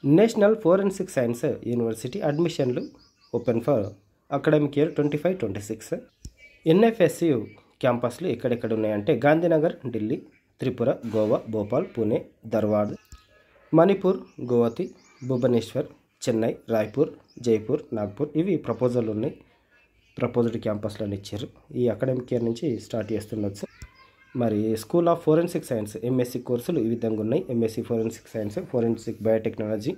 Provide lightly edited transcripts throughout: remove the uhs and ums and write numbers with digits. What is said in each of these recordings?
National forensic science university అడ్మిషన్లు open for academic year 25-26. NFSU క్యాంపస్లు ఎక్కడెక్కడ ఉన్నాయంటే గాంధీనగర్ ఢిల్లీ, త్రిపుర, గోవా, భోపాల్, పూణే, ధర్వాడ్, మణిపూర్, గువాహతి, భువనేశ్వర్, చెన్నై, రాయ్పూర్, జైపూర్, నాగ్పూర్. ఇవి ప్రపోజల్ ఉన్నాయి. ప్రపోజ్డ్ క్యాంపస్లను ఇచ్చారు. ఈ అకాడమిక్ ఇయర్ నుంచి స్టార్ట్ చేస్తుండొచ్చు. మరి school of forensic science MSc కోర్సులు ఈ విధంగా ఉన్నాయి. MSc forensic science, forensic biotechnology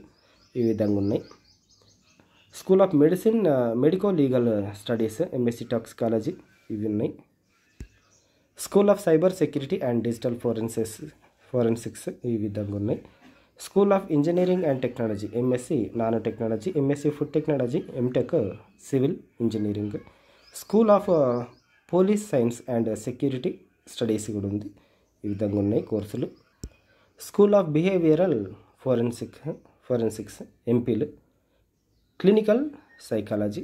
ఈ విధంగా ఉన్నాయి. School of medicine medico legal studies MSc toxicology ఇవి ఉన్నాయి. School of cyber security and digital forensics ఈ విధంగా ఉన్నాయి. School of engineering and technology MSc nano technology, MSc food technology, MTech civil engineering. School of police science and security studies కూడా ఉంది. ఈ విధంగా ఉన్నాయి కోర్సులు. స్కూల్ ఆఫ్ బిహేవియరల్ ఫోరెన్సిక్స్ ఎంపీలు, క్లినికల్ సైకాలజీ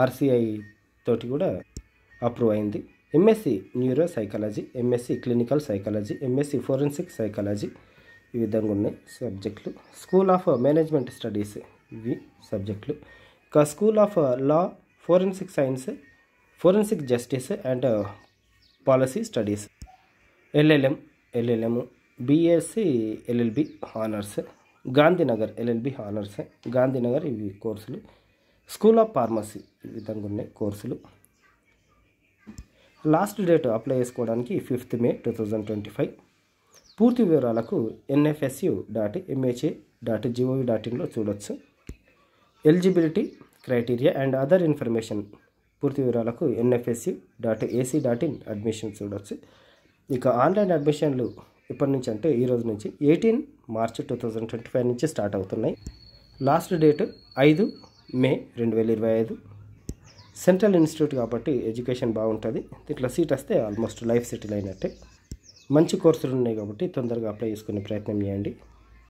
ఆర్సిఐ తోటి కూడా అప్రూవ్ అయింది. MSc neuro psychology, MSc clinical psychology, MSc forensic psychology ఈ విధంగా ఉన్నాయి సబ్జెక్టులు. స్కూల్ ఆఫ్ మేనేజ్మెంట్ స్టడీస్ ఇవి సబ్జెక్టులు. ఇంకా school of law, forensic science, forensic justice and policy studies, LLM, BSc LLB honours, Gandhinagar LLB honours, Gandhinagar ఇవి కోర్సులు. స్కూల్ ఆఫ్ ఫార్మసీ ఈ విధంగా ఉన్నాయి కోర్సులు. లాస్ట్ డేట్ అప్లై చేసుకోవడానికి 5th May 2025. పూర్తి వివరాలకు nfsu.mha.gov.in చూడొచ్చు. Eligibility criteria and other information పూర్తి వివరాలకు nfsu.ac.in అడ్మిషన్ చూడవచ్చు. ఇక ఆన్లైన్ అడ్మిషన్లు ఇప్పటి నుంచి అంటే ఈ రోజు నుంచి 18 March 2025 నుంచి స్టార్ట్ అవుతున్నాయి. Last date 5 May 2025. Central institute కాబట్టి ఎడ్యుకేషన్ బాగుంటుంది. ఇట్లా సీట్ వస్తే ఆల్మోస్ట్ లైఫ్ సెటిల్ అయినట్టే. మంచి కోర్సులు ఉన్నాయి కాబట్టి తొందరగా అప్లై చేసుకునే ప్రయత్నం చేయండి.